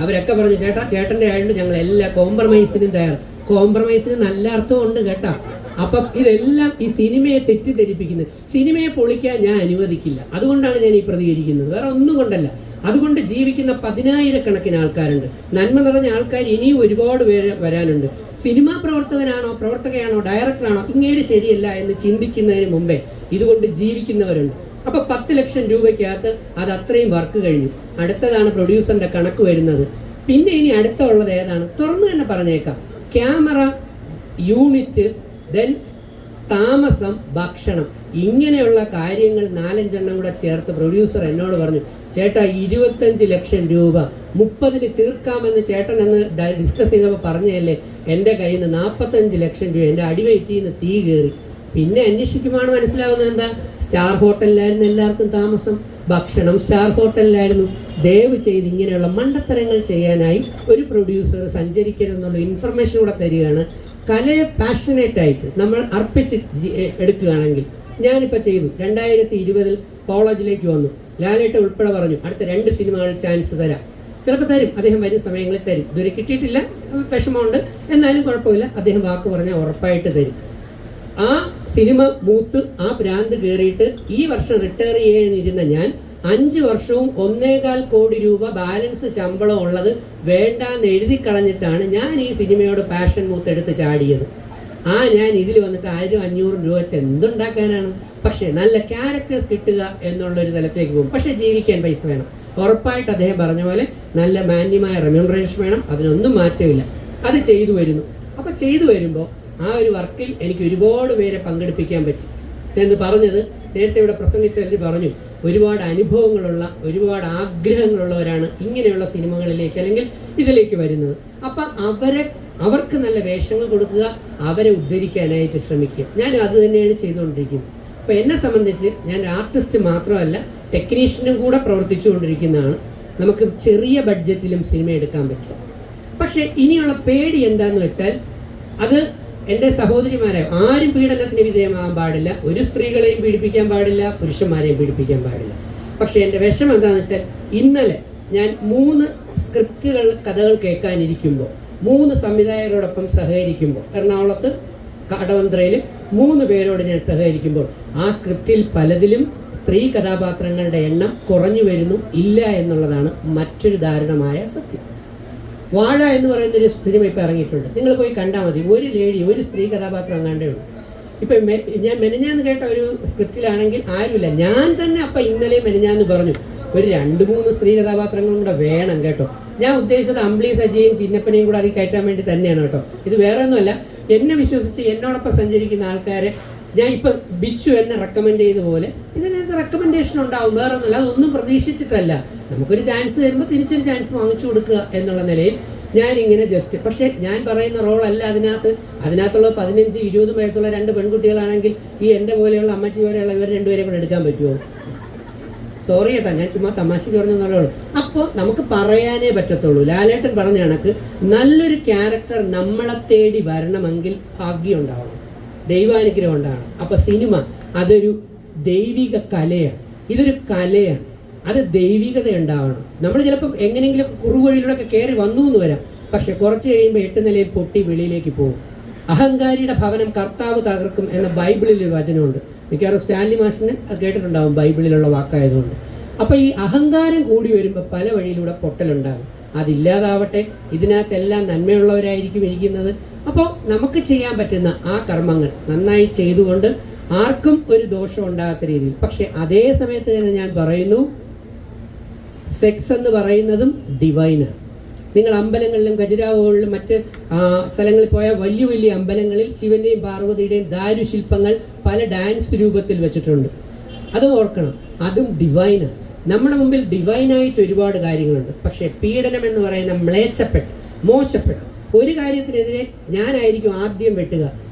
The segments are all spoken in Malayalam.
അവരൊക്കെ പറഞ്ഞു, ചേട്ടാ ചേട്ടൻ്റെ ആയതുകൊണ്ട് ഞങ്ങൾ എല്ലാ കോംപ്രമൈസിനും തയ്യാറ്. കോംപ്രമൈസിന് നല്ല അർത്ഥമുണ്ട് കേട്ടാ. അപ്പം ഇതെല്ലാം ഈ സിനിമയെ തെറ്റിദ്ധരിപ്പിക്കുന്നത്. സിനിമയെ പൊളിക്കാൻ ഞാൻ അനുവദിക്കില്ല. അതുകൊണ്ടാണ് ഞാൻ ഈ പ്രതികരിക്കുന്നത്, വേറെ ഒന്നും കൊണ്ടല്ല. അതുകൊണ്ട് ജീവിക്കുന്ന 10,000-കണക്കിന് ആൾക്കാരുണ്ട്. നന്മ നിറഞ്ഞ ആൾക്കാർ ഇനിയും ഒരുപാട് പേര് വരാനുണ്ട്. സിനിമാ പ്രവർത്തകയാണോ ഡയറക്ടറാണോ ഇങ്ങേര് ശരിയല്ല എന്ന് ചിന്തിക്കുന്നതിന് മുമ്പേ ഇതുകൊണ്ട് ജീവിക്കുന്നവരുണ്ട്. അപ്പോൾ 10 ലക്ഷം രൂപയ്ക്കകത്ത് അത് അത്രയും വർക്ക് കഴിഞ്ഞു. അടുത്തതാണ് പ്രൊഡ്യൂസറിൻ്റെ കണക്ക് വരുന്നത്. പിന്നെ ഇനി അടുത്തുള്ളത് ഏതാണ്? തുറന്നു തന്നെ പറഞ്ഞേക്കാം. ക്യാമറ, യൂണിറ്റ്, ദെൻ താമസം, ഭക്ഷണം, ഇങ്ങനെയുള്ള കാര്യങ്ങൾ 4-5 കൂടെ ചേർത്ത് പ്രൊഡ്യൂസർ എന്നോട് പറഞ്ഞു, ചേട്ടാ 25 ലക്ഷം രൂപ 30-ന് തീർക്കാമെന്ന് ചേട്ടൻ എന്ന് ഡിസ്കസ് ചെയ്തപ്പോൾ പറഞ്ഞതല്ലേ. എൻ്റെ കയ്യിൽ നിന്ന് 45 ലക്ഷം രൂപ എൻ്റെ അടിവയറ്റിൽ നിന്ന് തീ കയറി. പിന്നെ അന്വേഷിക്കുമ്പോൾ മനസ്സിലാവുന്നത് എന്താ? സ്റ്റാർ ഹോട്ടലിലായിരുന്നു എല്ലാവർക്കും താമസം, ഭക്ഷണം സ്റ്റാർ ഹോട്ടലിലായിരുന്നു. ദയവ് ചെയ്ത് ഇങ്ങനെയുള്ള മണ്ടത്തരങ്ങൾ ചെയ്യാനായി ഒരു പ്രൊഡ്യൂസർ സഞ്ചരിക്കരുതെന്നുള്ള ഇൻഫർമേഷൻ കൂടെ തരികയാണ്. കലയെ പാഷനേറ്റായിട്ട് നമ്മൾ അർപ്പിച്ച് എടുക്കുകയാണെങ്കിൽ, ഞാനിപ്പോൾ ചെയ്തു 2020 കോളേജിലേക്ക് വന്നു. ലാലേട്ട ഉൾപ്പെടെ പറഞ്ഞു അടുത്ത 2 സിനിമകളിൽ ചാൻസ് തരാം. ചിലപ്പോൾ തരും, അദ്ദേഹം വരും സമയങ്ങളിൽ തരും. ഇതുവരെ കിട്ടിയിട്ടില്ല, വിഷമമുണ്ട്, എന്നാലും കുഴപ്പമില്ല. അദ്ദേഹം വാക്ക് പറഞ്ഞാൽ ഉറപ്പായിട്ട് തരും. ആ സിനിമ മൂത്ത് ആ ഭ്രാന്ത് കയറിയിട്ട് ഈ വർഷം റിട്ടയർ ചെയ്യാനിരുന്ന ഞാൻ 5 വർഷവും 1.25 കോടി രൂപ ബാലൻസ് ശമ്പളം ഉള്ളത് വേണ്ടാന്ന് എഴുതി കളഞ്ഞിട്ടാണ് ഞാൻ ഈ സിനിമയോട് പാഷൻ മൂത്തെടുത്ത് ചാടിയത്. ഞാൻ ഇതിൽ വന്നിട്ട് 100-500 രൂപ വെച്ച് എന്തുണ്ടാക്കാനാണ്? പക്ഷേ നല്ല ക്യാരക്ടേഴ്സ് കിട്ടുക എന്നുള്ളൊരു തലത്തേക്ക് പോകും. പക്ഷേ ജീവിക്കാൻ പൈസ വേണം. ഉറപ്പായിട്ട് അദ്ദേഹം പറഞ്ഞ പോലെ നല്ല മാന്യമായ റെമ്യൂണറേഷൻ വേണം. അതിനൊന്നും മാറ്റമില്ല. അത് ചെയ്തു വരുന്നു. അപ്പോൾ ചെയ്തു വരുമ്പോൾ ആ ഒരു വർക്കിൽ എനിക്ക് ഒരുപാട് പേരെ പങ്കെടുപ്പിക്കാൻ പറ്റി എന്ന് പറഞ്ഞത് നേരത്തെ ഇവിടെ പ്രസംഗിച്ചതിൽ പറഞ്ഞു. ഒരുപാട് അനുഭവങ്ങളുള്ള, ഒരുപാട് ആഗ്രഹങ്ങളുള്ളവരാണ് ഇങ്ങനെയുള്ള സിനിമകളിലേക്ക് അല്ലെങ്കിൽ ഇതിലേക്ക് വരുന്നത്. അപ്പം അവർക്ക് നല്ല വേഷങ്ങൾ കൊടുക്കുക, അവരെ ഉദ്ധരിക്കാനായിട്ട് ശ്രമിക്കുക. ഞാൻ അത് തന്നെയാണ് ചെയ്തുകൊണ്ടിരിക്കുന്നത്. അപ്പോൾ എന്നെ സംബന്ധിച്ച് ഞാൻ ആർട്ടിസ്റ്റ് മാത്രമല്ല, ടെക്നീഷ്യനും കൂടെ പ്രവർത്തിച്ചുകൊണ്ടിരിക്കുന്നതാണ്. നമുക്ക് ചെറിയ ബഡ്ജറ്റിലും സിനിമ എടുക്കാൻ പറ്റും. പക്ഷേ ഇനിയുള്ള പേടി എന്താണെന്ന് വെച്ചാൽ, അത് എൻ്റെ സഹോദരിമാരെ ആരും പീഡനത്തിന് വിധേയമാകാൻ പാടില്ല. ഒരു സ്ത്രീകളെയും പീഡിപ്പിക്കാൻ പാടില്ല, പുരുഷന്മാരെയും പീഡിപ്പിക്കാൻ പാടില്ല. പക്ഷേ എൻ്റെ വിഷമം എന്താണെന്ന് വെച്ചാൽ, ഇന്നലെ ഞാൻ 3 കഥകൾ കേൾക്കാനിരിക്കുമ്പോൾ 3 സംവിധായകരോടൊപ്പം സഹകരിക്കുമ്പോൾ, എറണാകുളത്ത് കടവന്ത്രയിൽ 3 പേരോട് ഞാൻ സഹകരിക്കുമ്പോൾ ആ സ്ക്രിപ്റ്റിൽ പലതിലും സ്ത്രീ കഥാപാത്രങ്ങളുടെ എണ്ണം കുറഞ്ഞു വരുന്നു ഇല്ല എന്നുള്ളതാണ് മറ്റൊരു ദാരുണമായ സത്യം. വാഴ എന്ന് പറയുന്നൊരു സിനിമ ഇപ്പോൾ ഇറങ്ങിയിട്ടുണ്ട്. നിങ്ങൾ പോയി കണ്ടാൽ മതി. ഒരു സ്ത്രീ കഥാപാത്രം അങ്ങാണ്ടേ ഉള്ളൂ. ഇപ്പം ഞാൻ മെനഞ്ഞാന്ന് കേട്ട ഒരു സ്ക്രിപ്റ്റിലാണെങ്കിൽ ആരുമില്ല. ഞാൻ തന്നെ അപ്പം ഇന്നലെ മെനഞ്ഞാന്ന് പറഞ്ഞു ഒരു 2-3 സ്ത്രീ കഥാപാത്രങ്ങളും കൂടെ വേണം കേട്ടോ. ഞാൻ ഉദ്ദേശിച്ചത് അമ്പിളി സജിയും ചിന്നപ്പനെയും കൂടെ അതിൽ കയറ്റാൻ വേണ്ടി തന്നെയാണ് കേട്ടോ. ഇത് വേറെ ഒന്നുമല്ല. എന്നെ വിശ്വസിച്ച് എന്നോടൊപ്പം സഞ്ചരിക്കുന്ന ആൾക്കാരെ ഞാൻ ഇപ്പം ബിച്ചു എന്നെ റെക്കമെൻഡ് ചെയ്ത പോലെ ഇതിനകത്ത് റെക്കമെൻഡേഷൻ ഉണ്ടാവും, വേറെ ഒന്നുമില്ല. അതൊന്നും പ്രതീക്ഷിച്ചിട്ടല്ല. നമുക്കൊരു ചാൻസ് തരുമ്പോൾ തിരിച്ചൊരു ചാൻസ് വാങ്ങിച്ചു കൊടുക്കുക എന്നുള്ള നിലയിൽ ഞാനിങ്ങനെ ജസ്റ്റ്. പക്ഷേ ഞാൻ പറയുന്ന റോളല്ല അതിനകത്തുള്ള 15-20 വയസ്സുള്ള 2 പെൺകുട്ടികളാണെങ്കിൽ ഈ എൻ്റെ പോലെയുള്ള അമ്മച്ചി പോലെയുള്ള ഇവർ 2 പേരെ കൂടെ എടുക്കാൻ പറ്റുമോ? സോറി കേട്ടോ, ഞാൻ ചുമ്മാ തമാശയ്ക്ക് പറഞ്ഞെന്നുള്ളൂ. അപ്പോൾ നമുക്ക് പറയാനേ പറ്റത്തുള്ളൂ. ലാലേട്ടൻ പറഞ്ഞ കണക്ക് നല്ലൊരു ക്യാരക്ടർ നമ്മളെ തേടി വരണമെങ്കിൽ ഭാഗ്യം ഉണ്ടാവണം, ദൈവാനുഗ്രഹം ഉണ്ടാവണം. അപ്പോൾ സിനിമ അതൊരു ദൈവിക കലയാണ്. ഇതൊരു കലയാണ്. അത് ദൈവികത ഉണ്ടാവണം. നമ്മൾ ചിലപ്പോൾ എങ്ങനെയെങ്കിലും കുറുവഴിയിലൂടെ കയറി വന്നു എന്ന് വരാം. പക്ഷെ കുറച്ച് കഴിയുമ്പോൾ 8 നിലയിൽ പൊട്ടി വെളിയിലേക്ക് പോകും. അഹങ്കാരിയുടെ ഭവനം കർത്താവ് തകർക്കും എന്ന ബൈബിളിലൊരു വചനമുണ്ട്. മിക്കവാറും സ്റ്റാൻലി മാഷിന് അത് കേട്ടിട്ടുണ്ടാവും, ബൈബിളിലുള്ള വാക്കായതുകൊണ്ട്. അപ്പോൾ ഈ അഹങ്കാരം കൂടി വരുമ്പോൾ പല വഴിയിലൂടെ പൊട്ടലുണ്ടാകും. അതില്ലാതാവട്ടെ. ഇതിനകത്തെല്ലാം നന്മയുള്ളവരായിരിക്കും ഇരിക്കുന്നത്. അപ്പോൾ നമുക്ക് ചെയ്യാൻ പറ്റുന്ന ആ കർമ്മങ്ങൾ നന്നായി ചെയ്തുകൊണ്ട് ആർക്കും ഒരു ദോഷം ഉണ്ടാകാത്ത രീതിയിൽ. പക്ഷെ അതേ സമയത്ത് തന്നെ ഞാൻ പറയുന്നു, സെക്സ് എന്ന് പറയുന്നതും ഡിവൈനാണ്. നിങ്ങൾ അമ്പലങ്ങളിലും ഖജുരാഹോകളിലും മറ്റ് സ്ഥലങ്ങളിൽ പോയ വലിയ വലിയ അമ്പലങ്ങളിൽ ശിവന്റെയും പാർവതിയുടെയും ദാരുശില്പങ്ങൾ പല ഡാൻസ് രൂപത്തിൽ വെച്ചിട്ടുണ്ട്. അതും ഓർക്കണം, അതും ഡിവൈനാണ്. നമ്മുടെ മുമ്പിൽ ഡിവൈനായിട്ട് ഒരുപാട് കാര്യങ്ങളുണ്ട്. പക്ഷേ പീഡനം എന്ന് പറയുന്ന മോശപ്പെട്ട ഒരു കാര്യത്തിനെതിരെ ഞാനായിരിക്കും ആദ്യം വെട്ടുക.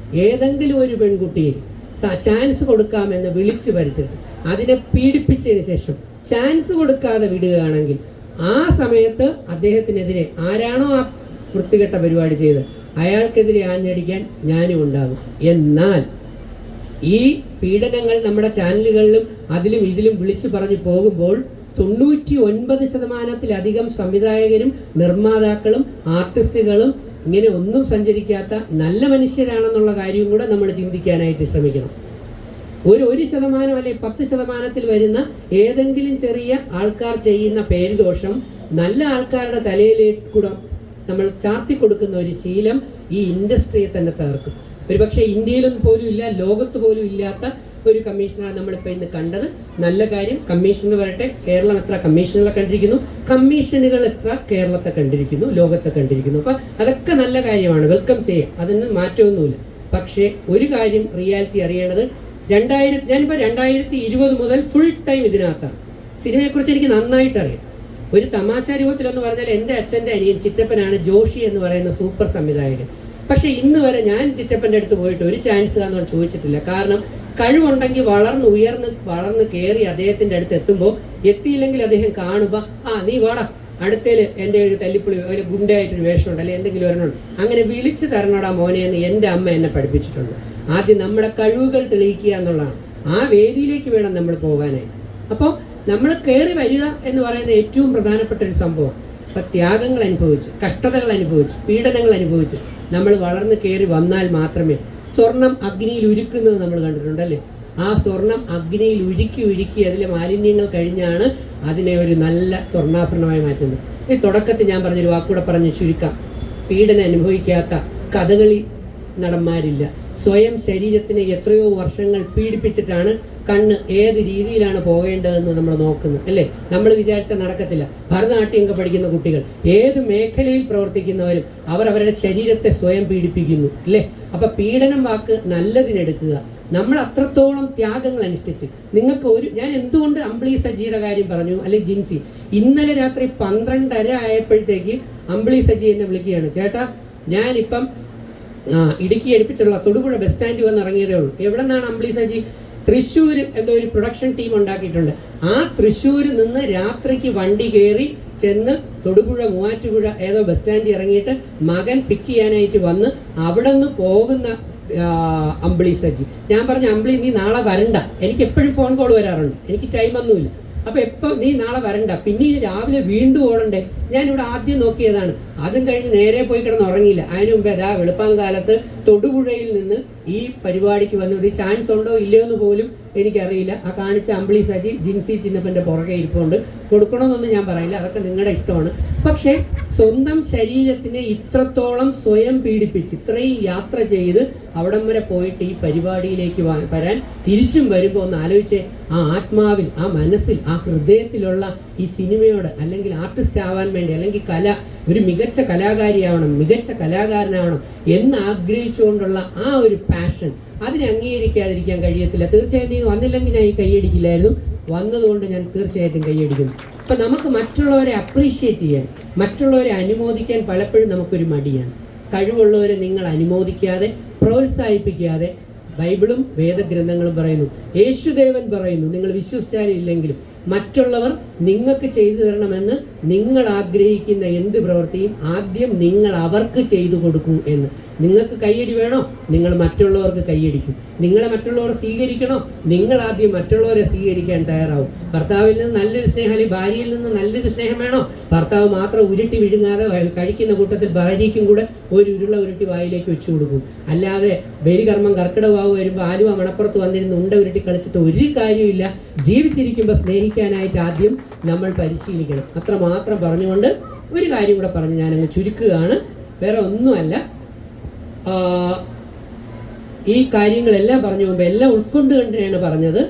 ഏതെങ്കിലും ഒരു പെൺകുട്ടിയെ ചാൻസ് കൊടുക്കാമെന്ന് വിളിച്ചു വരുത്തിട്ട് അതിനെ പീഡിപ്പിച്ചതിന് ശേഷം ചാൻസ് കൊടുക്കാതെ വിടുകയാണെങ്കിൽ ആ സമയത്ത് അദ്ദേഹത്തിനെതിരെ ആരാണോ ആ വൃത്തികെട്ട പരിപാടി ചെയ്ത് അയാൾക്കെതിരെ ആഞ്ഞടിക്കാൻ ഞാനും ഉണ്ടാകും. എന്നാൽ ഈ പീഡനങ്ങൾ നമ്മുടെ ചാനലുകളിലും അതിലും ഇതിലും വിളിച്ചു പറഞ്ഞു പോകുമ്പോൾ 99% സംവിധായകരും നിർമ്മാതാക്കളും ആർട്ടിസ്റ്റുകളും ഇങ്ങനെ ഒന്നും സഞ്ചരിക്കാത്ത നല്ല മനുഷ്യരാണെന്നുള്ള കാര്യവും കൂടെ നമ്മൾ ചിന്തിക്കാനായിട്ട് ശ്രമിക്കണം. ഒരു 1% അല്ലെ 10% വരുന്ന ഏതെങ്കിലും ചെറിയ ആൾക്കാർ ചെയ്യുന്ന പേരുദോഷം നല്ല ആൾക്കാരുടെ തലയിലേക്കൂടെ നമ്മൾ ചാർത്തി കൊടുക്കുന്ന ഒരു ശീലം ഈ ഇൻഡസ്ട്രിയെ തന്നെ തകർക്കും. ഒരുപക്ഷെ ഇന്ത്യയിലൊന്നും പോലും ഇല്ല, ലോകത്ത് പോലും ഇല്ലാത്ത ഒരു കമ്മീഷനാണ് നമ്മളിപ്പോൾ ഇന്ന് കണ്ടത്. നല്ല കാര്യം, കമ്മീഷന് വരട്ടെ. കേരളം എത്ര കമ്മീഷനുകളെ കണ്ടിരിക്കുന്നു, കമ്മീഷനുകൾ എത്ര കേരളത്തെ കണ്ടിരിക്കുന്നു, ലോകത്തെ കണ്ടിരിക്കുന്നു. അപ്പം അതൊക്കെ നല്ല കാര്യമാണ്, വെൽക്കം ചെയ്യാം, അതിന് മാറ്റമൊന്നുമില്ല. പക്ഷേ ഒരു കാര്യം റിയാലിറ്റി അറിയേണ്ടത്, ഞാനിപ്പോൾ 2020 മുതൽ ഫുൾ ടൈം ഇതിനകത്താണ്. സിനിമയെക്കുറിച്ച് എനിക്ക് നന്നായിട്ട് അറിയാം. ഒരു തമാശ രൂപത്തിലൊന്ന് പറഞ്ഞാൽ എൻ്റെ അച്ഛൻ്റെ അനിയൻ ചിറ്റപ്പനാണ് ജോഷി എന്ന് പറയുന്ന സൂപ്പർ സംവിധായകൻ. പക്ഷേ ഇന്ന് വരെ ഞാൻ ചിറ്റപ്പൻ്റെ അടുത്ത് പോയിട്ട് ഒരു ചാൻസ് കാണുമെന്ന് ചോദിച്ചിട്ടില്ല. കാരണം കഴിവുണ്ടെങ്കിൽ വളർന്ന് കയറി അദ്ദേഹത്തിൻ്റെ അടുത്ത് എത്തുമ്പോൾ, എത്തിയില്ലെങ്കിൽ അദ്ദേഹം കാണുമ്പോൾ നീ വാടാ, അടുത്തേല് എൻ്റെ ഒരു തല്ലിപ്പുളി ഒരു ഗുണ്ടയായിട്ടൊരു വേഷമുണ്ട്, അല്ലെങ്കിൽ എന്തെങ്കിലും ഒരെണ്ണമുണ്ട്, അങ്ങനെ വിളിച്ചു തരണടാ മോനെ എന്ന് എൻ്റെ അമ്മ എന്നെ പഠിപ്പിച്ചിട്ടുണ്ട്. ആദ്യം നമ്മുടെ കഴിവുകൾ തെളിയിക്കുക എന്നുള്ളതാണ്. ആ വേദിയിലേക്ക് വേണം നമ്മൾ പോകാനായിട്ട്. അപ്പോൾ നമ്മൾ കയറി വരിക എന്ന് പറയുന്ന ഏറ്റവും പ്രധാനപ്പെട്ട ഒരു സംഭവം. അപ്പം ത്യാഗങ്ങൾ അനുഭവിച്ച്, കഷ്ടതകൾ അനുഭവിച്ച്, പീഡനങ്ങൾ അനുഭവിച്ച് നമ്മൾ വളർന്ന് കയറി വന്നാൽ മാത്രമേ. സ്വർണം അഗ്നിയിൽ ഉരുക്കുന്നത് നമ്മൾ കണ്ടിട്ടുണ്ടല്ലേ? ആ സ്വർണം അഗ്നിയിൽ ഉരുക്കി അതിലെ മാലിന്യങ്ങൾ കഴിഞ്ഞാണ് അതിനെ ഒരു നല്ല സ്വർണ്ണാഭരണമായി മാറ്റുന്നത്. ഈ തുടക്കത്തിൽ ഞാൻ പറഞ്ഞൊരു വാക്കൂടെ പറഞ്ഞ് ചുരുക്കാം. പീഡനം അനുഭവിക്കാത്ത കഥകളി നടന്മാരില്ല. സ്വയം ശരീരത്തിനെ എത്രയോ വർഷങ്ങൾ പീഡിപ്പിച്ചിട്ടാണ് കണ്ണ് ഏത് രീതിയിലാണ് പോകേണ്ടതെന്ന് നമ്മൾ നോക്കുന്നത്, അല്ലേ? നമ്മൾ വിചാരിച്ചാൽ നടക്കത്തില്ല. ഭരതനാട്യമൊക്കെ പഠിക്കുന്ന കുട്ടികൾ, ഏത് മേഖലയിൽ പ്രവർത്തിക്കുന്നവരും അവരവരുടെ ശരീരത്തെ സ്വയം പീഡിപ്പിക്കുന്നു, അല്ലേ? അപ്പം പീഡനം വാക്ക് നല്ലതിനെടുക്കുക. നമ്മൾ അത്രത്തോളം ത്യാഗങ്ങൾ അനുഷ്ഠിച്ച് ഞാൻ എന്തുകൊണ്ട് അമ്പിളി സജിയുടെ കാര്യം പറഞ്ഞു, അല്ലെങ്കിൽ ജിൻസി, ഇന്നലെ രാത്രി 12:30 ആയപ്പോഴത്തേക്ക് അമ്പിളി സജി എന്നെ വിളിക്കുകയാണ്, ചേട്ടാ ഞാനിപ്പം ഇടുക്കി അടുപ്പിച്ചുള്ള തൊടുപുഴ ബസ് സ്റ്റാൻഡ് വന്ന് ഇറങ്ങിയതേ ഉള്ളൂ. എവിടെ നിന്നാണ് അമ്പിളി സജി? തൃശ്ശൂർ എന്തോ ഒരു പ്രൊഡക്ഷൻ ടീം ഉണ്ടാക്കിയിട്ടുണ്ട്. ആ തൃശ്ശൂരിൽ നിന്ന് രാത്രിക്ക് വണ്ടി കയറി ചെന്ന് തൊടുപുഴ മൂവാറ്റുപുഴ ഏതോ ബസ് സ്റ്റാൻഡിൽ ഇറങ്ങിയിട്ട് മകൻ പിക്ക് ചെയ്യാനായിട്ട് വന്ന് അവിടെ നിന്ന് പോകുന്ന അമ്പിളി സജി. ഞാൻ പറഞ്ഞു, അമ്പിളി നീ നാളെ വരണ്ട, എനിക്ക് എപ്പോഴും ഫോൺ കോൾ വരാറുണ്ട്, എനിക്ക് ടൈമൊന്നുമില്ല. അപ്പോൾ എപ്പോൾ നീ നാളെ വരണ്ട, പിന്നീട് രാവിലെ വീണ്ടും ഓടണ്ടേ. ഞാനിവിടെ ആദ്യം നോക്കിയതാണ്. അതും കഴിഞ്ഞ് നേരെ പോയി കിടന്ന് ഉറങ്ങിയില്ല. അതിനു മുമ്പേ വെളുപ്പാങ്കാലത്ത് തൊടുപുഴയിൽ നിന്ന് ഈ പരിപാടിക്ക് വന്നിട്ട് ചാൻസ് ഉണ്ടോ ഇല്ലയോ എന്ന് പോലും എനിക്കറിയില്ല. ആ കാണിച്ച അമ്പിളി സജി ജിൻസി ചിന്നപ്പൻ്റെ പുറകെ ഇരിപ്പുണ്ട്. കൊടുക്കണമെന്നൊന്നും ഞാൻ പറയില്ല, അതൊക്കെ നിങ്ങളുടെ ഇഷ്ടമാണ്. പക്ഷേ സ്വന്തം ശരീരത്തിനെ ഇത്രത്തോളം സ്വയം പീഡിപ്പിച്ച് ഇത്രയും യാത്ര ചെയ്ത് അവിടം വരെ പോയിട്ട് ഈ പരിപാടിയിലേക്ക് വരാൻ തിരിച്ചും വരുമ്പോൾ ഒന്ന് ആലോചിച്ചേ. ആ ആത്മാവിൽ, ആ മനസ്സിൽ, ആ ഹൃദയത്തിലുള്ള ഈ സിനിമയോട്, അല്ലെങ്കിൽ ആർട്ടിസ്റ്റ് ആവാൻ വേണ്ടി, അല്ലെങ്കിൽ ഒരു മികച്ച കലാകാരിയാവണം, മികച്ച കലാകാരനാവണം എന്ന് ആഗ്രഹിച്ചുകൊണ്ടുള്ള ആ ഒരു പാഷൻ, അതിനെ അംഗീകരിക്കാതിരിക്കാൻ കഴിയത്തില്ല. തീർച്ചയായും നീ വന്നില്ലെങ്കിൽ ഞാൻ ഈ കൈയടിക്കില്ലായിരുന്നു. വന്നതുകൊണ്ട് ഞാൻ തീർച്ചയായിട്ടും കൈയടിക്കുന്നു. അപ്പം നമുക്ക് മറ്റുള്ളവരെ അപ്രീഷിയേറ്റ് ചെയ്യാൻ, മറ്റുള്ളവരെ അനുമോദിക്കാൻ പലപ്പോഴും നമുക്കൊരു മടിയാണ്. കഴിവുള്ളവരെ നിങ്ങൾ അനുമോദിക്കാതെ, പ്രോത്സാഹിപ്പിക്കാതെ, ബൈബിളും വേദഗ്രന്ഥങ്ങളും പറയുന്നു, യേശുദേവൻ പറയുന്നു, നിങ്ങൾ വിശ്വസിച്ചാലും ഇല്ലെങ്കിലും മറ്റുള്ളവർ നിങ്ങൾക്ക് ചെയ്തു തരണമെന്ന് നിങ്ങൾ ആഗ്രഹിക്കുന്ന എന്ത് പ്രവൃത്തിയും ആദ്യം നിങ്ങൾ അവർക്ക് ചെയ്തു കൊടുക്കൂ എന്ന്. നിങ്ങൾക്ക് കയ്യടി വേണോ? നിങ്ങൾ മറ്റുള്ളവർക്ക് കയ്യടിക്കും. നിങ്ങളെ മറ്റുള്ളവർ സ്വീകരിക്കണോ? നിങ്ങൾ ആദ്യം മറ്റുള്ളവരെ സ്വീകരിക്കാൻ തയ്യാറാവും. ഭർത്താവിൽ നിന്ന് നല്ലൊരു സ്നേഹം, അല്ലെങ്കിൽ ഭാര്യയിൽ നിന്ന് നല്ലൊരു സ്നേഹം വേണോ? ഭർത്താവ് മാത്രം ഉരുട്ടി വിഴുങ്ങാതെ കഴിക്കുന്ന കൂട്ടത്തിൽ ഭാര്യയ്ക്കും കൂടെ ഒരു ഉരുള ഉരുട്ടി വായിലേക്ക് വെച്ചു കൊടുക്കും. അല്ലാതെ ബലികർമ്മം കർക്കിടവാവ് വരുമ്പോൾ ആലുവ മണപ്പുറത്ത് വന്നിരുന്ന് ഉണ്ട ഉരുട്ടി കളിച്ചിട്ട് ഒരു കാര്യമില്ല. ജീവിച്ചിരിക്കുമ്പോൾ സ്നേഹിക്കാനായിട്ട് ആദ്യം നമ്മൾ പരിശീലിക്കണം. അത്രമാത്രം പറഞ്ഞുകൊണ്ട് ഒരു കാര്യം കൂടെ പറഞ്ഞ് ഞാനങ്ങ് ചുരുക്കുകയാണ്. വേറെ ഒന്നുമല്ല, ഈ കാര്യങ്ങളെല്ലാം പറഞ്ഞു പോകുമ്പോൾ എല്ലാം ഉൾക്കൊണ്ട് തന്നെയാണ് പറഞ്ഞത്.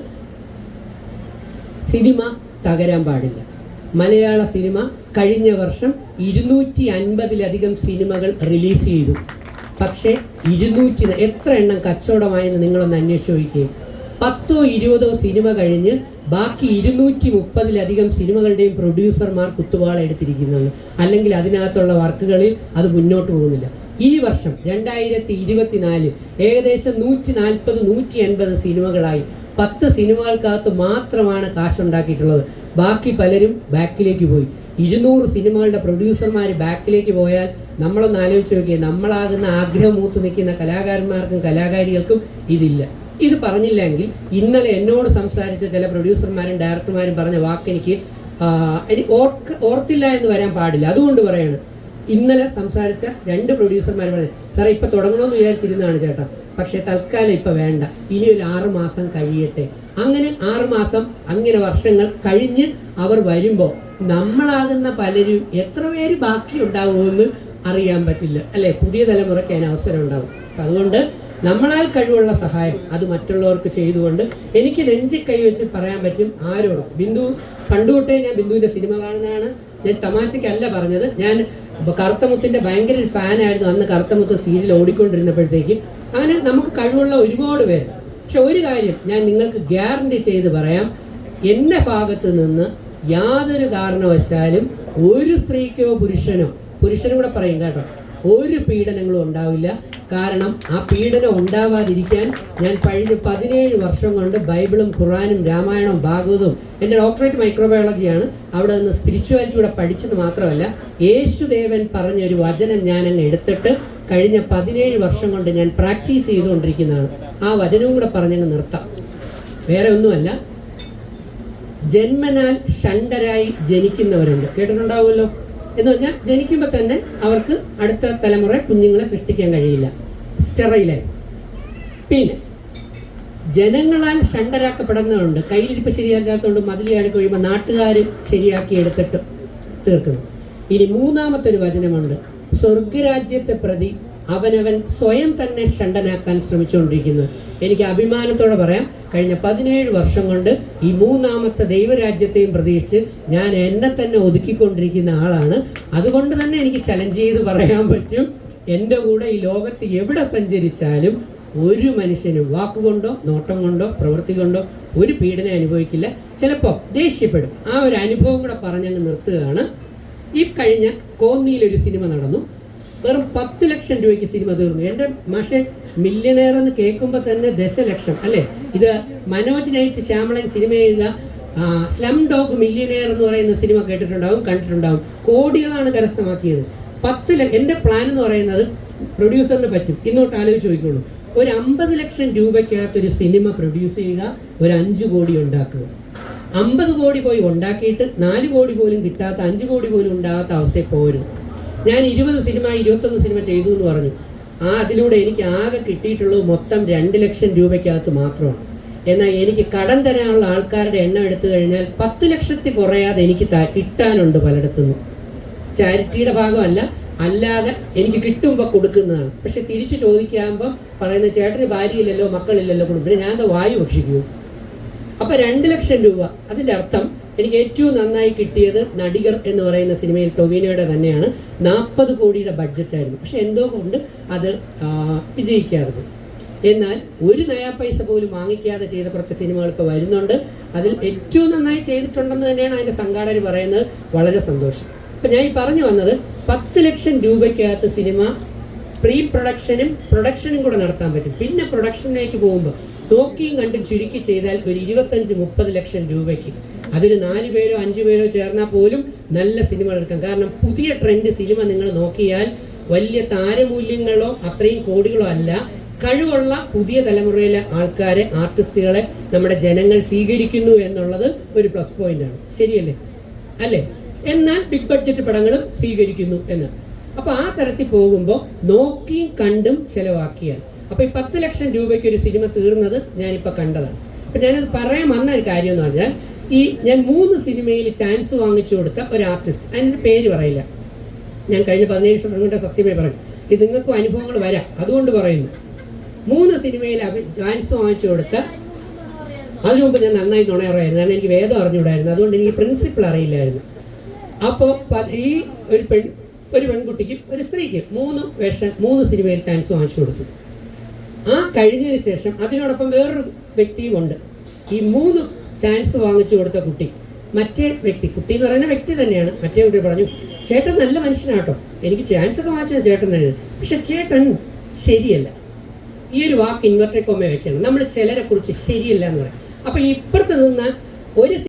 സിനിമ തകരാൻ പാടില്ല. മലയാള സിനിമ കഴിഞ്ഞ വർഷം 250-ലധികം സിനിമകൾ റിലീസ് ചെയ്തു. പക്ഷേ 200 എത്ര എണ്ണം കച്ചവടമായെന്ന് നിങ്ങളൊന്ന് അന്വേഷിച്ച് നോക്കിയേ. 10-20 സിനിമ കഴിഞ്ഞ് ബാക്കി 230-ലധികം സിനിമകളുടെയും പ്രൊഡ്യൂസർമാർ കുത്തുവാള എടുത്തിരിക്കുന്നുണ്ട്, അല്ലെങ്കിൽ അതിനകത്തുള്ള വർക്കുകളിൽ അത് മുന്നോട്ട് പോകുന്നില്ല. ഈ വർഷം 2024 ഏകദേശം 140-150 സിനിമകളായി. 10 സിനിമകൾക്കകത്ത് മാത്രമാണ് കാശുണ്ടാക്കിയിട്ടുള്ളത്. ബാക്കി പലരും ബാക്കിലേക്ക് പോയി. 200 സിനിമകളുടെ പ്രൊഡ്യൂസർമാർ ബാക്കിലേക്ക് പോയാൽ നമ്മളൊന്ന് ആലോചിച്ച് നോക്കിയേ, നമ്മളാകുന്ന ആഗ്രഹം മൂത്ത് നിൽക്കുന്ന കലാകാരന്മാർക്കും കലാകാരികൾക്കും ഇതില്ല. ഇത് പറഞ്ഞില്ലെങ്കിൽ ഇന്നലെ എന്നോട് സംസാരിച്ച ചില പ്രൊഡ്യൂസർമാരും ഡയറക്ടർമാരും പറഞ്ഞ വാക്കെനിക്ക് ഇനി ഓർത്തില്ല എന്ന് വരാൻ പാടില്ല. അതുകൊണ്ട് പറയാണ്, ഇന്നലെ സംസാരിച്ച 2 പ്രൊഡ്യൂസർമാർ പറഞ്ഞു, സാറേ ഇപ്പം തുടങ്ങണമെന്ന് വിചാരിച്ചിരുന്നതാണ് ചേട്ടാ, പക്ഷേ തൽക്കാലം ഇപ്പം വേണ്ട, ഇനി ഒരു 6 മാസം കഴിയട്ടെ. അങ്ങനെ 6 മാസം, അങ്ങനെ വർഷങ്ങൾ കഴിഞ്ഞ് അവർ വരുമ്പോൾ നമ്മളാകുന്ന പലരും എത്ര പേര് ബാക്കി ഉണ്ടാവുമെന്ന് അറിയാൻ പറ്റില്ല, അല്ലേ? പുതിയ തലമുറയ്ക്ക് അതിന് അവസരം ഉണ്ടാവും. അപ്പം അതുകൊണ്ട് നമ്മളാൽ കഴിവുള്ള സഹായം അത് മറ്റുള്ളവർക്ക് ചെയ്തുകൊണ്ട് എനിക്ക് നെഞ്ചി കൈവച്ച് പറയാൻ പറ്റും ആരോടും. ബിന്ദു പണ്ട് തൊട്ടേ ഞാൻ ബിന്ദുവിൻ്റെ സിനിമ കാണുന്നതാണ്. ഞാൻ തമാശയ്ക്കല്ല പറഞ്ഞത്. ഞാൻ കറുത്തമുത്തിൻ്റെ ഭയങ്കര ഒരു ഫാനായിരുന്നു അന്ന്. കറുത്തമുത്ത് സീരിയൽ ഓടിക്കൊണ്ടിരുന്നപ്പോഴത്തേക്ക് അങ്ങനെ നമുക്ക് കഴിവുള്ള ഒരുപാട് പേര്. പക്ഷെ ഒരു കാര്യം ഞാൻ നിങ്ങൾക്ക് ഗ്യാരണ്ടി ചെയ്ത് പറയാം, എൻ്റെ ഭാഗത്ത് നിന്ന് യാതൊരു കാരണവശാലും ഒരു സ്ത്രീക്കോ പുരുഷനും കൂടെ പറയും കേട്ടോ, ഒരു പീഡനങ്ങളും ഉണ്ടാവില്ല. കാരണം ആ പീഡനം ഉണ്ടാവാതിരിക്കാൻ ഞാൻ കഴിഞ്ഞ 17 വർഷം കൊണ്ട് ബൈബിളും ഖുറാനും രാമായണവും ഭാഗവതവും, എൻ്റെ ഡോക്ടറേറ്റ് മൈക്രോബയോളജിയാണ്, അവിടെ നിന്ന് സ്പിരിച്വാലിറ്റിയുടെ പഠിച്ചത് മാത്രമല്ല യേശുദേവൻ പറഞ്ഞൊരു വചനം ഞാൻ അങ്ങ് എടുത്തിട്ട് കഴിഞ്ഞ 17 വർഷം കൊണ്ട് ഞാൻ പ്രാക്ടീസ് ചെയ്തുകൊണ്ടിരിക്കുന്നതാണ്. ആ വചനവും കൂടെ പറഞ്ഞങ്ങ് നിർത്താം. വേറെ ഒന്നുമല്ല, ജന്മനാൽ ഷണ്ടരായി ജനിക്കുന്നവരുണ്ട്, കേട്ടിട്ടുണ്ടാവുമല്ലോ. എന്ന് പറഞ്ഞാൽ ജനിക്കുമ്പോൾ തന്നെ അവർക്ക് അടുത്ത തലമുറ കുഞ്ഞുങ്ങളെ സൃഷ്ടിക്കാൻ കഴിയില്ല, സ്റ്റെറൈലായി. പിന്നെ ജനങ്ങളാൽ ഷണ്ടരാക്കപ്പെടുന്നവരുണ്ട്, കയ്യിലിരിപ്പ് ശരിയല്ലാത്തതുകൊണ്ട് മതിലിയാടി കഴിയുമ്പോൾ നാട്ടുകാർ ശരിയാക്കി എടുത്തിട്ട് തീർക്കുന്നു. ഇനി 3ാമത്തെ ഒരു വചനമുണ്ട്, സ്വർഗരാജ്യത്തെ പ്രതി അവനവൻ സ്വയം തന്നെ ഷണ്ടനാക്കാൻ ശ്രമിച്ചുകൊണ്ടിരിക്കുന്നത്. എനിക്ക് അഭിമാനത്തോടെ പറയാം, കഴിഞ്ഞ 17 വർഷം കൊണ്ട് ഈ 3ാമത്തെ ദൈവരാജ്യത്തെയും പ്രതീക്ഷിച്ച് ഞാൻ എന്നെ തന്നെ ഒതുക്കിക്കൊണ്ടിരിക്കുന്ന ആളാണ്. അതുകൊണ്ട് തന്നെ എനിക്ക് ചലഞ്ച് ചെയ്ത് പറയാൻ പറ്റും, എൻ്റെ കൂടെ ഈ ലോകത്ത് എവിടെ സഞ്ചരിച്ചാലും ഒരു മനുഷ്യനും വാക്കുകൊണ്ടോ നോട്ടം കൊണ്ടോ പ്രവൃത്തി കൊണ്ടോ ഒരു പീഡനം അനുഭവിക്കില്ല. ചിലപ്പോൾ ദേഷ്യപ്പെടും. ആ ഒരു അനുഭവം കൂടെ പറഞ്ഞങ്ങ് നിർത്തുകയാണ്. ഈ കഴിഞ്ഞ കോന്നിയിലൊരു സിനിമ നടന്നു, വെറും 10 ലക്ഷം രൂപയ്ക്ക് സിനിമ തീർന്നു. എൻ്റെ മാഷെ, മില്യണയർ എന്ന് കേൾക്കുമ്പോൾ തന്നെ ദശലക്ഷം അല്ലേ? ഇത് മനോജ് നൈറ്റ് ശ്യാമളൻ സിനിമ ചെയ്ത സ്ലം ഡോഗ് മില്യണയർ എന്ന് പറയുന്ന സിനിമ കേട്ടിട്ടുണ്ടാവും, കണ്ടിട്ടുണ്ടാവും. കോടികളാണ് കരസ്ഥമാക്കിയത്. 10 ലക്ഷം. എൻ്റെ പ്ലാൻ എന്ന് പറയുന്നത് പ്രൊഡ്യൂസറിന് പറ്റും, ഇന്നോട്ട് ആലോചിച്ച് നോക്കിക്കോളൂ, ഒരു 50 ലക്ഷം രൂപയ്ക്കകത്തൊരു സിനിമ പ്രൊഡ്യൂസ് ചെയ്യുക, ഒരു 5 കോടി ഉണ്ടാക്കുക. 50 കോടി പോയി ഉണ്ടാക്കിയിട്ട് 4 കോടി പോലും കിട്ടാത്ത, 5 കോടി പോലും ഉണ്ടാകാത്ത അവസ്ഥയിൽ പോരുന്നു. ഞാൻ 20 സിനിമ 21 സിനിമ ചെയ്തു എന്ന് പറഞ്ഞു. അതിലൂടെ എനിക്ക് ആകെ കിട്ടിയിട്ടുള്ളത് മൊത്തം 2 ലക്ഷം രൂപയ്ക്കകത്ത് മാത്രമാണ്. എന്നാൽ എനിക്ക് കടം തരാനുള്ള ആൾക്കാരുടെ എണ്ണം എടുത്തു കഴിഞ്ഞാൽ 10 ലക്ഷത്തിൽ കുറയാതെ എനിക്ക് കിട്ടാനുണ്ട് പലയിടത്തുനിന്നും. ചാരിറ്റിയുടെ ഭാഗമല്ല, അല്ലാതെ എനിക്ക് കിട്ടുമ്പോൾ കൊടുക്കുന്നതാണ്. പക്ഷെ തിരിച്ചു ചോദിക്കാകുമ്പം പറയുന്ന, ചേട്ടന് ഭാര്യയില്ലല്ലോ, മക്കളില്ലല്ലോ, കുടുംബം, പിന്നെ ഞാൻ എന്താ വായു ഭക്ഷിക്കൂ? അപ്പം 2 ലക്ഷം രൂപ. അതിൻ്റെ അർത്ഥം എനിക്ക് ഏറ്റവും നന്നായി കിട്ടിയത് നടികർ എന്ന് പറയുന്ന സിനിമയിൽ ടൊവിനോയുടെ തന്നെയാണ്. 40 കോടിയുടെ ബഡ്ജറ്റായിരുന്നു. പക്ഷെ എന്തോ കൊണ്ട് അത് വിജയിക്കാതെ പോയി. എന്നാൽ ഒരു നയാ പൈസ പോലും വാങ്ങിക്കാതെ ചെയ്ത കുറച്ച് സിനിമകൾ ഇപ്പോൾ വരുന്നുണ്ട്. അതിൽ ഏറ്റവും നന്നായി ചെയ്തിട്ടുണ്ടെന്ന് തന്നെയാണ് അതിൻ്റെ സംഘാടകർ പറയുന്നത്. വളരെ സന്തോഷം. അപ്പം ഞാൻ ഈ പറഞ്ഞു വന്നത്, 10 ലക്ഷം രൂപയ്ക്കകത്ത് സിനിമ പ്രീ പ്രൊഡക്ഷനും പ്രൊഡക്ഷനും കൂടെ നടത്താൻ പറ്റും. പിന്നെ പ്രൊഡക്ഷനിലേക്ക് പോകുമ്പോൾ നോക്കിയും കണ്ടും ചുരുക്കി ചെയ്താൽ ഒരു 25-30 ലക്ഷം രൂപയ്ക്ക് അതൊരു 4 പേരോ 5 പേരോ ചേർന്നാൽ പോലും നല്ല സിനിമകൾ എടുക്കാം. കാരണം പുതിയ ട്രെൻഡ് സിനിമ നിങ്ങൾ നോക്കിയാൽ വലിയ താരമൂല്യങ്ങളോ അത്രയും കോടികളോ അല്ല, കഴിവുള്ള പുതിയ തലമുറയിലെ ആൾക്കാരെ, ആർട്ടിസ്റ്റുകളെ നമ്മുടെ ജനങ്ങൾ സ്വീകരിക്കുന്നു എന്നുള്ളത് ഒരു പ്ലസ് പോയിന്റാണ്. ശരിയല്ലേ? അല്ലേ? എന്നാൽ ബിഗ് ബഡ്ജറ്റ് പടങ്ങളും സ്വീകരിക്കുന്നു എന്ന്. അപ്പോൾ ആ തരത്തിൽ പോകുമ്പോൾ നോക്കിയും കണ്ടും ചിലവാക്കിയാൽ, അപ്പോൾ ഈ 10 ലക്ഷം രൂപയ്ക്ക് ഒരു സിനിമ തീർന്നത് ഞാനിപ്പോൾ കണ്ടതാണ്. അപ്പം ഞാനത് പറയാൻ വന്ന ഒരു കാര്യം എന്ന് പറഞ്ഞാൽ, ഞാൻ 3 സിനിമയിൽ ചാൻസ് വാങ്ങിച്ചു കൊടുത്ത ഒരു ആർട്ടിസ്റ്റ്, അതിൻ്റെ പേര് പറയില്ല, ഞാൻ കഴിഞ്ഞ 17 വർഷം കൊണ്ട് സത്യമേ പറയും, ഇത് നിങ്ങൾക്കും അനുഭവങ്ങൾ വരാം, അതുകൊണ്ട് പറയുന്നു. 3 സിനിമയിൽ ചാൻസ് വാങ്ങിച്ചു കൊടുത്ത, അതിനു മുമ്പ് ഞാൻ നന്നായി നുണയറായിരുന്നു, കാരണം എനിക്ക് വേദം അറിഞ്ഞുകൂടായിരുന്നു, അതുകൊണ്ട് എനിക്ക് പ്രിൻസിപ്പിൾ അറിയില്ലായിരുന്നു. അപ്പോൾ ഈ ഒരു പെൺകുട്ടിക്കും ഒരു സ്ത്രീക്കും 3 സിനിമയിൽ ചാൻസ് വാങ്ങിച്ചു കൊടുത്തു. ആ കഴിഞ്ഞതിന് ശേഷം അതിനോടൊപ്പം വേറൊരു വ്യക്തിയുമുണ്ട്. ഈ 3 ചാൻസ് വാങ്ങിച്ചു കൊടുത്ത കുട്ടി, മറ്റേ വ്യക്തി, കുട്ടി എന്ന് പറയുന്ന വ്യക്തി തന്നെയാണ്, മറ്റേ കുട്ടി പറഞ്ഞു, ചേട്ടൻ നല്ല മനുഷ്യനാട്ടോ, എനിക്ക് ചാൻസ് ഒക്കെ വാങ്ങിച്ചത് ചേട്ടൻ തന്നെയാണ്, പക്ഷെ ചേട്ടൻ ശരിയല്ല. ഈ ഒരു വാക്ക് ഇൻവെർട്ടഡ് കോമ വെക്കണം. നമ്മൾ ചിലരെ കുറിച്ച് ശരിയല്ല എന്ന് പറയും. അപ്പൊ ഇപ്പുറത്ത് നിന്ന് ഒരു